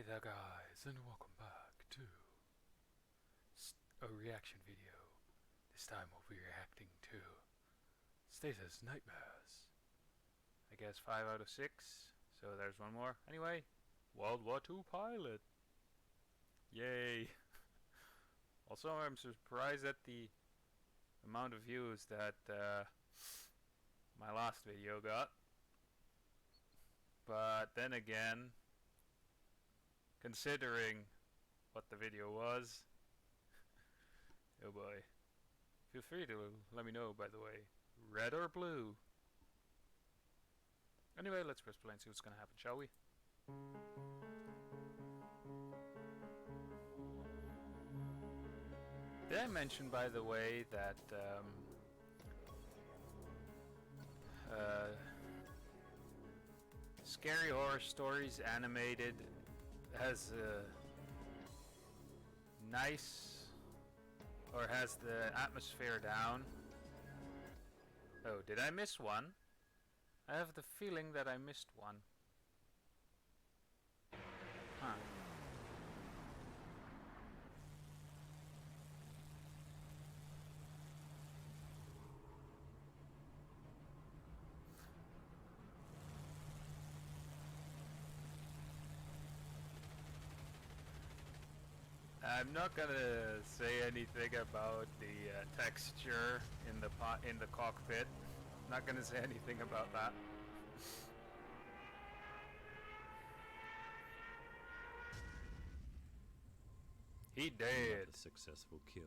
there guys, and welcome back to a reaction video. This time we'll be reacting to Stasis Nightmares. I guess 5 out of 6, so there's one more. Anyway, WW2 pilot. Yay. Also, I'm surprised at the amount of views that my last video got. But then again, considering what the video was, oh boy. Feel free to let me know, by the way, red or blue. Anyway, let's press play and see what's gonna happen, shall we? Did I mention, by the way, that Scary Horror Stories Animated has a nice, or has the atmosphere down? Oh, did I miss one? I have the feeling that I missed one. Huh. I'm not gonna say anything about the texture in the cockpit. Not gonna say anything about that. He did. A successful kill.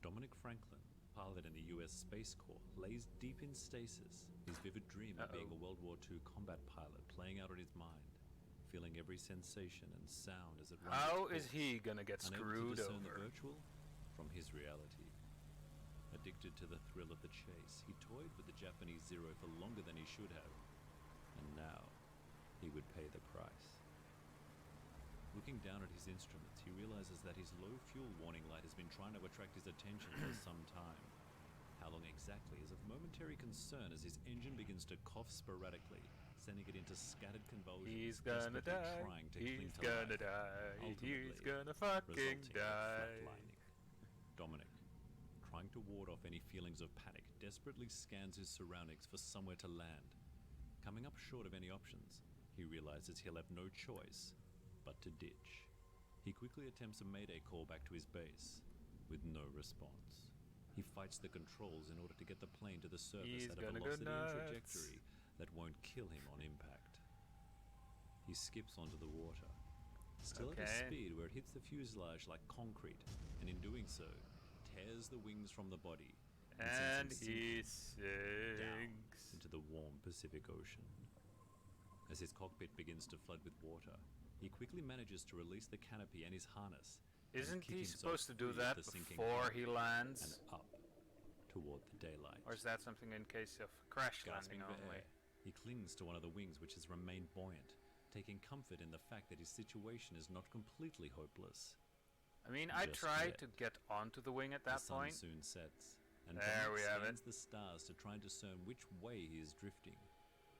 Dominic Franklin, pilot in the US Space Corps, lays deep in stasis, his vivid dream of being a World War II combat pilot playing out in his mind, feeling every sensation and sound as it runs. How is he gonna get screwed to discern over? The virtual from his reality. Addicted to the thrill of the chase, he toyed with the Japanese Zero for longer than he should have, and now he would pay the price. Looking down at his instruments, he realizes that his low fuel warning light has been trying to attract his attention for some time. How long exactly is of momentary concern as his engine begins to cough sporadically, sending it into scattered convulsions. He's gonna die. Trying to He's cling to gonna life, die. He's gonna fucking resulting in die. flatlining. Dominic, trying to ward off any feelings of panic, desperately scans his surroundings for somewhere to land. Coming up short of any options, he realizes he'll have no choice but to ditch. He quickly attempts a mayday call back to his base, with no response. He fights the controls in order to get the plane to the surface at a velocity and trajectory that won't kill him on impact. He skips onto the water, still at a speed where it hits the fuselage like concrete, and in doing so, tears the wings from the body and he sinks into the warm Pacific Ocean. As his cockpit begins to flood with water, he quickly manages to release the canopy and his harness. Isn't he supposed to do that before he lands? And up toward the daylight. Or is that something in case of crash landing only? Air, he clings to one of the wings which has remained buoyant, taking comfort in the fact that his situation is not completely hopeless. I mean, I tried to get onto the wing at that point. The sun soon sets, and there we have it. The stars to try and discern which way he is drifting,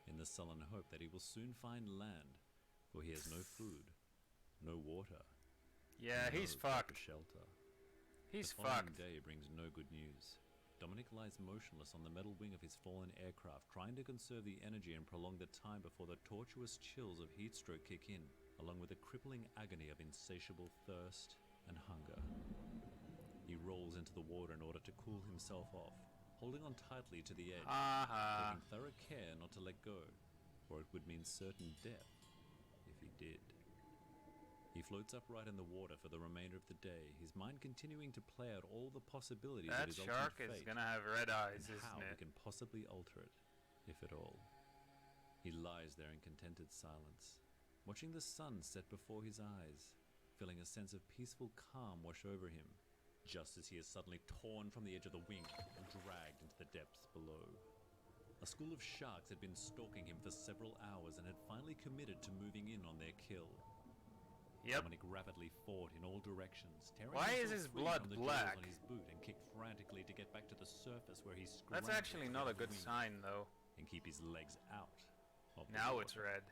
in the sullen hope that he will soon find land, for he has no food, no water. Yeah, he's fucked. Shelter. He's fucked. The following fucked. day brings no good news. Dominic lies motionless on the metal wing of his fallen aircraft, trying to conserve the energy and prolong the time before the tortuous chills of heat stroke kick in, along with the crippling agony of insatiable thirst and hunger. He rolls into the water in order to cool himself off, holding on tightly to the edge, taking thorough care not to let go, for it would mean certain death if he did. He floats upright in the water for the remainder of the day, his mind continuing to play out all the possibilities of his ultimate fate. That shark is gonna have red eyes, and isn't how it? he can possibly alter it, if at all. He lies there in contented silence, watching the sun set before his eyes, feeling a sense of peaceful calm wash over him, just as he is suddenly torn from the edge of the wing and dragged into the depths below. A school of sharks had been stalking him for several hours and had finally committed to moving in on their kill. Dominic rapidly fought in all directions, tearing his blood black on his boot and kicked frantically to get back to the surface where he scrambled. That's actually not a good sign, though. And keep his legs out. Now it's red.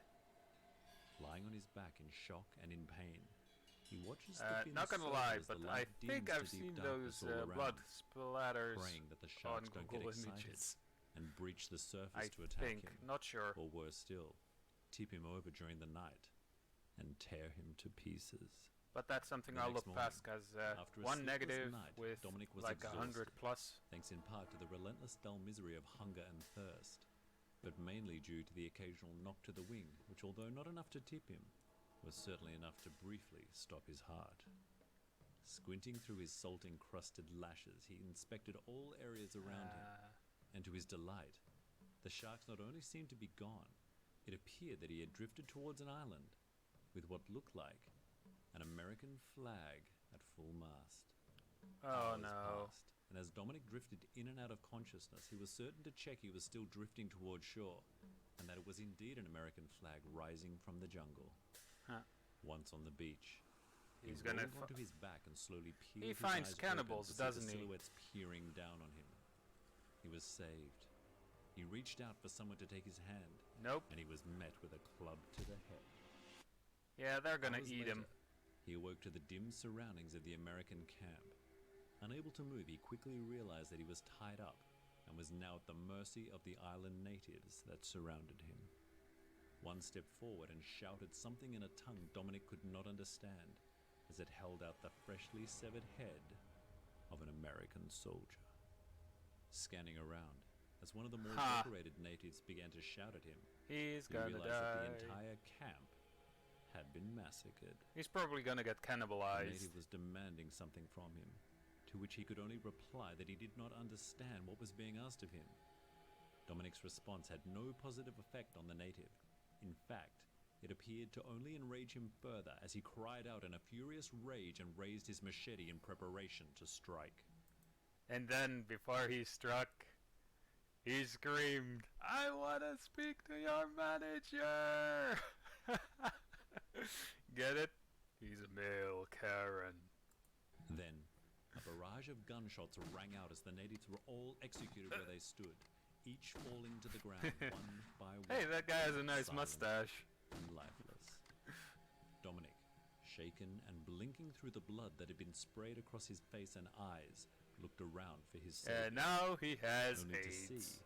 Lying on his back in shock and in pain, he watches the fin not gonna surge lie, as the but I light think dims to I've deep seen darkness those all blood around, splatters praying that the on sharks don't get Google excited Images. and breach the surface I to attack think, him, not sure. or worse still, tip him over during the night and tear him to pieces. But that's something The I'll next look past, morning, because after a one sleepless negative night, with Dominic was like 100 exhausted, plus. thanks in part to the relentless dull misery of hunger and thirst, but mainly due to the occasional knock to the wing, which, although not enough to tip him, was certainly enough to briefly stop his heart. Squinting through his salt-encrusted lashes, he inspected all areas around him, and to his delight, the sharks not only seemed to be gone, it appeared that he had drifted towards an island with what looked like an American flag at full mast. Oh Hours no. passed, and as Dominic drifted in and out of consciousness, he was certain to check he was still drifting towards shore, and that it was indeed an American flag rising from the jungle. Huh. Once on the beach, he He's gonna rolled onto his back and slowly peeled He his finds eyes cannibals, open to see doesn't the he? silhouettes peering down on him. He was saved. He reached out for someone to take his hand, Nope. and he was met with a club to the head. Yeah, they're gonna Hours eat him. later, he awoke to the dim surroundings of the American camp. Unable to move, he quickly realized that he was tied up and was now at the mercy of the island natives that surrounded him. One stepped forward and shouted something in a tongue Dominic could not understand as it held out the freshly severed head of an American soldier. Scanning around, as one of the more Ha. decorated natives began to shout at him, He's he gonna realized that the die. entire camp had been massacred. He's probably gonna get The cannibalized. native was demanding something from him, to which he could only reply that he did not understand what was being asked of him. Dominic's response had no positive effect on the native. In fact, it appeared to only enrage him further as he cried out in a furious rage and raised his machete in preparation to strike. And then, before he struck, he screamed, "I wanna speak to your manager!" Get it? He's a male Karen. Then, a barrage of gunshots rang out as the natives were all executed where they stood, each falling to the ground one by one. Hey, that guy has a nice silent mustache. and lifeless. Dominic, shaken and blinking through the blood that had been sprayed across his face and eyes, looked around for his savior, And now he has only to see, AIDS.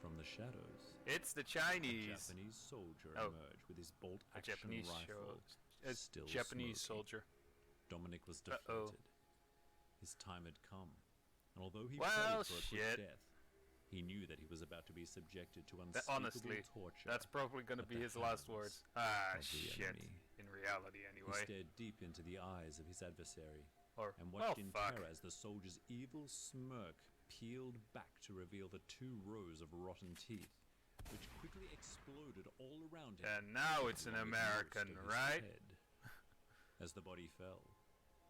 from the shadows, It's the a Chinese. Japanese soldier Oh. emerge with his A bolt-action Japanese rifle, a still Japanese smoking. soldier. Dominic was Uh-oh. defeated. His time had come, and although he Well, prayed for a shit. quick death, he knew that he was about to be subjected to That, unspeakable honestly, torture. that's probably gonna at be the his last hands words. Ah, of the shit. enemy. In reality, He anyway. stared deep into the eyes of his adversary Or, and well, watched in fuck. terror as the soldier's evil smirk peeled back to reveal the 2 rows of rotten teeth, which quickly exploded all around him. And now it's an along with most American, of his right? head. As the body fell,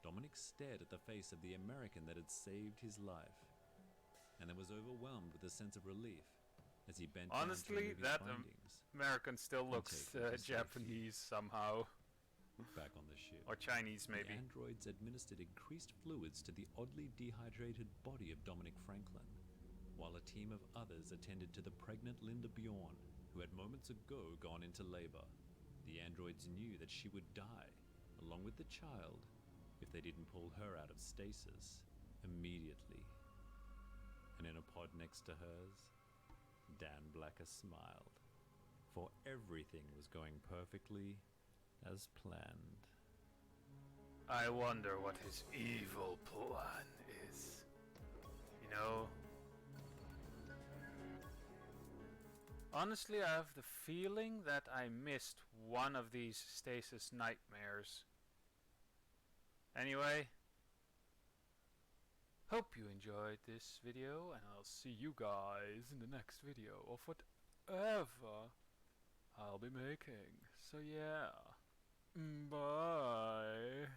Dominic stared at the face of the American that had saved his life, and then was overwhelmed with a sense of relief as he bent Honestly, down to remove that, his findings. American still looks take him to safety. Japanese somehow. Back on the ship, Or Chinese, the maybe. androids administered increased fluids to the oddly dehydrated body of Dominic Franklin, while a team of others attended to the pregnant Linda Bjorn, who had moments ago gone into labor. The androids knew that she would die, along with the child, if they didn't pull her out of stasis immediately. And in a pod next to hers, Dan Blacker smiled, for everything was going perfectly as planned. I wonder what his evil plan is. You know? Honestly, I have the feeling that I missed one of these stasis nightmares. Anyway, hope you enjoyed this video, and I'll see you guys in the next video of whatever I'll be making. So yeah, bye.